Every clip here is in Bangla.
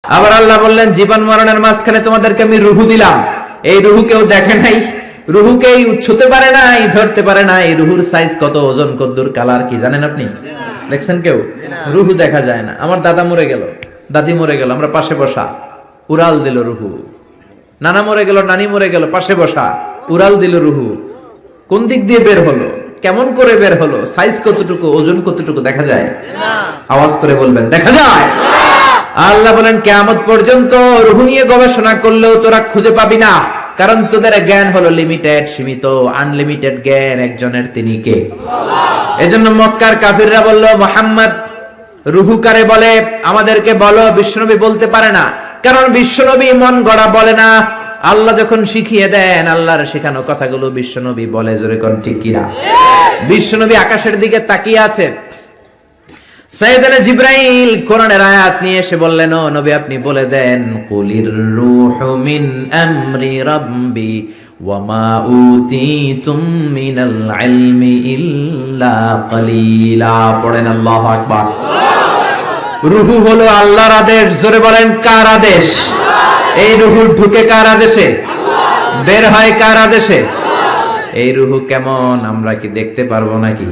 আবার আল্লাহ বললেন জীবন মরণের মাঝখানে তোমাদেরকে আমি রুহু দিলাম। এই রুহু কেউ দেখে নাই, রুহুকেই ছুতে পারে নাই, ধরতে পারে নাই। রুহুর সাইজ কত, ওজন কদ্দুর, কালার কি জানেন আপনি? দেখছেন কেউ? রুহু দেখা যায় না। আমার দাদা মরে গেল, দাদি মরে গেল, আমরা পাশে বসা, উড়াল দিল রুহু। নানা মরে গেল, নানি মরে গেল, পাশে বসা, উড়াল দিল রুহু। কোন দিক দিয়ে বের হলো, কেমন করে বের হলো, সাইজ কতটুকু, ওজন কতটুকু দেখা যায়? আওয়াজ করে বলবেন দেখা যায়। আল্লাহ বলেন কিয়ামত পর্যন্ত রূহ নিয়ে গবেষণা করলেও তোরা খুঁজে পাবি না, কারণ তোদের জ্ঞান হলো লিমিটেড, সীমিত। আনলিমিটেড জ্ঞান একজনের, তিনি কে? এজন্য মক্কার কাফিররা বলল, মুহাম্মদ রূহ কারে বলে আমাদেরকে বলো। বিশ্বনবী বলতে পারে না, কারণ বিশ্বনবী মন গড়া বলে না। আল্লাহ যখন শিখিয়ে দেন, আল্লাহর শেখানো কথাগুলো বিশ্বনবী বলে। জোরে কোন ঠিক কিনা? বিশ্বনবী আকাশের দিকে তাকিয়ে আছে। সাইয়েদনা জিবরাইল কোরআনের আয়াত নিয়ে এসে বললেন, ও নবী আপনি বলে দেন, কুলির রূহু মিন আমরি রাব্বি ওয়া মা উতিতুম মিনাল ইলমি ইল্লা কালিলা। পড়েন আল্লাহু আকবার। রূহু হলো আল্লাহর আদেশ। জোরে বলেন কার আদেশ? এই রূহু ঢুকে কার আদেশে? বের হয় কার আদেশে? এই রূহু কেমন আমরা কি দেখতে পারবো নাকি?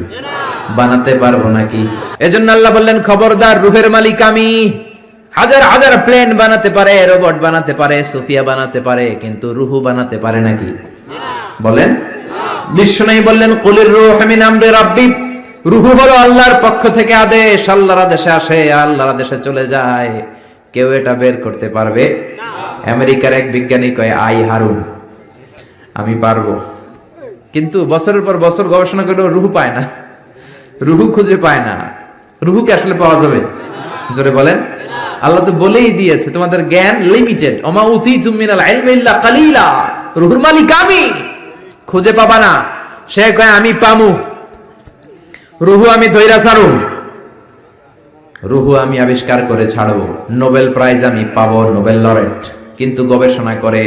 বানাতে পারবো নাকি? এজন্য আল্লাহ বললেন খবরদার, রূহের মালিক আমি। হাজার হাজার প্লেন বানাতে পারে, রোবট বানাতে পারে, সোফিয়া বানাতে পারে, কিন্তু রূহু বানাতে পারে নাকি? বলেন। বিশ্বনবী বললেন কুলির রূহু মিন আমরি রাব্বি। রূহু হলো আল্লাহর পক্ষ থেকে আদেশ। আল্লাহর আদেশে আসে, আল্লাহর আদেশে চলে যায়। কেউ এটা বের করতে পারবে না। আমেরিকার এক বিজ্ঞানী কয়, আই হারুন, আমি পারবো। কিন্তু বছরের পর বছর গবেষণা করেও রূহু পায় না, রূহু খুঁজে পায় না। রূহুকে আসলে পাওয়া যাবে? জোরে বলেন। আল্লাহ তো বলেই দিয়েছে তোমাদের জ্ঞান লিমিটেড। ওমা উতিতুম মিনাল ইলমি ইল্লা কালিলা। রূহুর মালিক আমি, খুঁজে পাবা না। সে কয় আমি পামু, রূহু আমি ধইরা ছাড়ু, রূহু আমি আবিষ্কার করে ছাড়বো, নোবেল প্রাইজ আমি পাবো, নোবেল লরেট। কিন্তু গবেষণা করে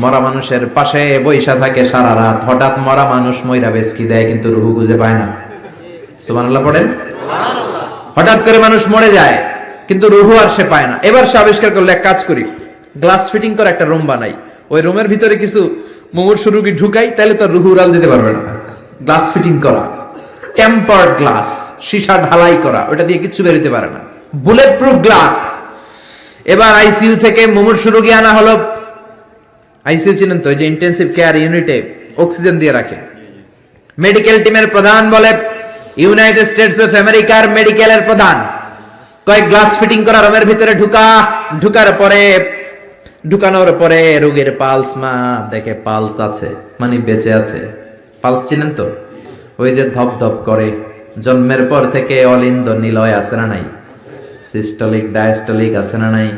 মরা মানুষের পাশে বৈশা থাকে সারা রাত, হঠাৎ মরা মানুষ মইরা বেচকি দেয়, কিন্তু রূহু খুঁজে পায় না। সুবহানাল্লাহ পড়েন। হঠাৎ করে মানুষ মরে যায়, কিন্তু রূহু আর সে পায় না। এবার সে আবিষ্কার করলো, এক কাজ করি, গ্লাস ফিটিং করে একটা রুম বানাই, ওই রুমের ভিতরে কিছু মুমূর্ষু রোগী ঢুকাই, তাহলে তো রূহু উড়াল দিতে পারবে না। গ্লাস ফিটিং করা, টেম্পার্ড গ্লাস, সীসা ঢালাই করা, ওটা দিয়ে কিছু বেরোতে পারে না, বুলেট প্রুফ গ্লাস। এবার আইসিইউ থেকে মুমূর্ষু রোগী আনা হলো। আইসিইউ চিনেন তো, যে ইন্টেনসিভ কেয়ার ইউনিটে অক্সিজেন দিয়ে রাখে। মেডিকেল টিমের প্রধান বলে, ইউনাইটেড স্টেটস অফ আমেরিকার মেডিকেলের প্রধান কয়েক গ্লাস ফিটিং করা রুমের ভিতরে ঢুকানোর পরে রোগীর পালস মাপ দেখে, পালস আছে মানে বেঁচে আছে। পালস চিনেন তো, ওই যে ধপ ধপ করে, জন্মের পর থেকে অলিন্দ নিলয় আছে না নাই, সিস্টোলিক ডায়াস্টোলিক আছে না নাই।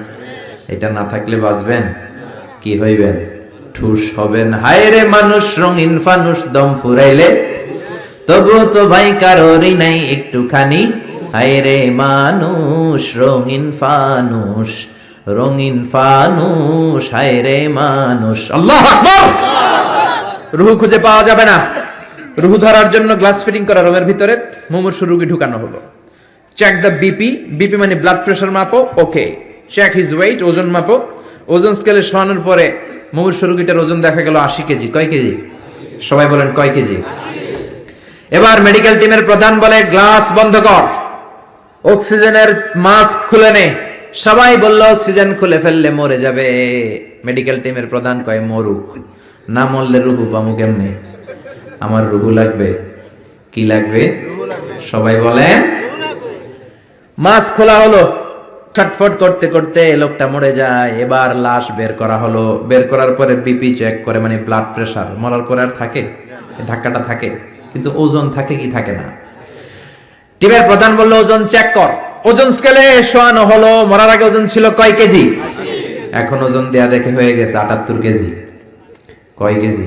এটা না থাকলে বাঁচবেন কি হইবেন? ঠুস হবেন। হায় রে মানুষ রঙিন ফানুষ, দম ফুরাইলে তবু তো ভাই কারোরই নাই একটুখানি। হায় রে মানুষ রঙিন ফানুষ, রঙিন ফানুষ, হায় রে মানুষ। আল্লাহু আকবার। রূহু খুঁজে পাওয়া যাবে না। রূহু ধরার জন্য গ্লাস ফিটিং করা রুমের ভিতরে মুমূর্ষু রোগী ঢুকানো হলো। চেক দ্য বিপি, বিপি মানে ব্লাড প্রেশার মাপো, ওকে। চেক হিজ ওয়েট, ওজন মাপো। ওজন স্কেলে শোয়ানোর পরে মুমূর্ষু রোগীটার ওজন দেখা গেল 80 কেজি। কয় কেজি? সবাই বলেন কয় কেজি? এবার মেডিকেল টিমের প্রধান বলে, গ্লাস বন্ধ কর, অক্সিজেনের মাস্ক খুলে নে। সবাই বলল অক্সিজেন খুলে ফেললে মরে যাবে। মেডিকেল টিমের প্রধান কয় মরুক, না মরলে রূহু পামু কেমনে? আমার রূহু লাগবে। কি লাগবে? সবাই বলেন। মাস্ক খোলা হলো, ছটফট করতে করতে লোকটা মরে যায়। এবার লাশ বের করা হলো। বের করার পরে বিপি চেক করে, মানে ব্লাড প্রেশার। মরার পরে আর থাকে? ধাক্কাটা থাকে, কিন্তু ওজন থাকে কি থাকে না? টিমের প্রধান বলল ওজন চেক কর। ওজন স্কেলে শোয়ানো হলো। মরার আগে ওজন ছিল কয় কেজি? এখন ওজন দেয়া দেখে হয়ে গেছে 78 কেজি। কয় কেজি?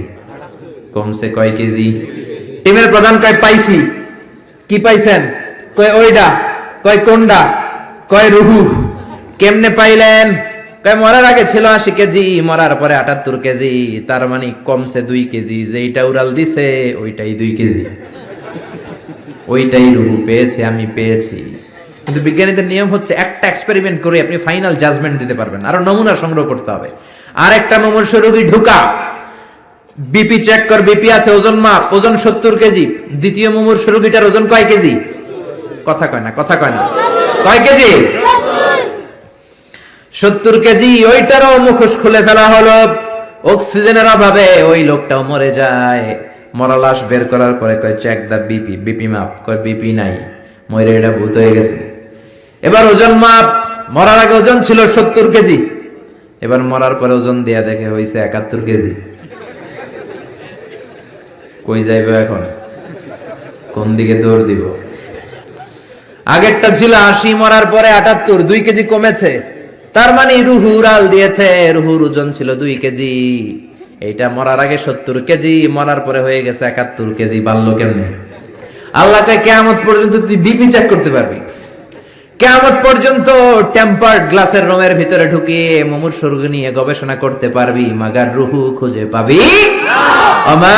কমছে কয় কেজি? টিমের প্রধান কয় পাইছি। কি পাইছেন? কয় ওইডা। কয় কোনডা? কয় রূহু। কেমনে পাইলেন? কয় মরার আগে ছিল 80 কেজি, মরার পরে 78 কেজি, তার মানে কমছে 2 কেজি। যেইটা উড়াল দিছে ওইটাই 2 কেজি, ওইটাই রূহু পেয়েছে, আমি পেয়েছি। কিন্তু বিজ্ঞানীদের নিয়ম হচ্ছে একটা এক্সপেরিমেন্ট করে আপনি ফাইনাল জাজমেন্ট দিতে পারবেন, আরো নমুনা সংগ্রহ করতে হবে। আর একটা মুমূর্ষু রোগী ঢুকা, বিপি চেক কর, বিপি আছে, ওজন মাপ, ওজন 70 কেজি। দ্বিতীয় মুমূর্ষু রোগীটার ওজন কয় কেজি? কথা কয় না, কথা কয় না, কয় কেজি? 70 কেজি। ওইটারও মুখোশ খুলে ফেলা হলো, অক্সিজেনের অভাবে ওই লোকটাও মরে যায়। মরা লাশ বের করার পরে কয় চেক দা বিপি, বিপি মাপ, কয় বিপি নাই, মরে এটা ভূত হয়ে গেছে। এবার ওজন মাপ, মরার আগে ওজন ছিল 70 কেজি, এবার মরার পরে ওজন দেয়া দেখে হইছে 71 কেজি। কই যাইবে এখন, কোন দিকে দৌড় দিব? আগেরটা ছিল 80, মরার পরে 78, 2 কেজি কমেছে। তার মানে রুহু উড়াল দিয়েছে, রুহুর ওজন ছিল 2 কেজি, এইটা মরার আগে 70 কেজি, মরার পরে হয়ে গেছে 71 কেজি। বাড়লো কেমনে? আল্লাহকে কিয়ামত পর্যন্ত তুই বিপি চেক করতে পারবি, কিয়ামত পর্যন্ত টেম্পার্ড গ্লাসের রুমের ভিতরে ঢুকিয়ে মুমূর্ষু রোগী নিয়ে গবেষণা করতে পারবি, মাগার রুহু খুঁজে পাবি না। আমা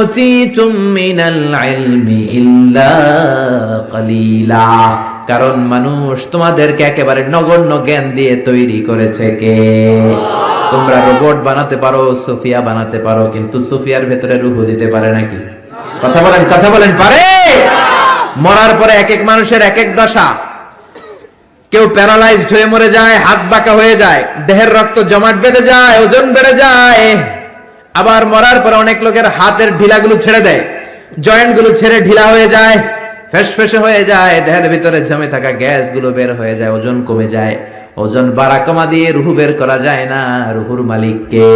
উতিতুম মিনাল ইলমি ইল্লা কালিলা। কারণ মানুষ তোমাদেরকে একেবারে নগণ্য জ্ঞান দিয়ে তৈরি করেছে কে? তোমরা রোবট বানাতে পারো, সোফিয়া বানাতে পারো, কিন্তু সোফিয়ার ভেতরে রুহু দিতে পারে নাকি? কথা বলেন, কথা বলেন, পারে? মরার পরে এক এক মানুষের এক এক দশা। কেউ প্যারালাইজড হয়ে মরে যায়, হাত বাঁকা হয়ে যায়, দেহের রক্ত জমাট বেঁধে যায়, ওজন বেড়ে যায়। আবার মরার পরে অনেক লোকের হাতের ঢিলাগুলো ছেড়ে দেয়, জয়েন্ট গুলো ছেড়ে ঢিলা হয়ে যায়, ফেসফেসে হয়ে যায়, দেহের ভিতরে জমে থাকা গ্যাস গুলো বের হয়ে যায়, ওজন কমে যায়। ওজন বাড়া কমা দিয়ে রুহু বের করা যায় না, রুহুর মালিক কে?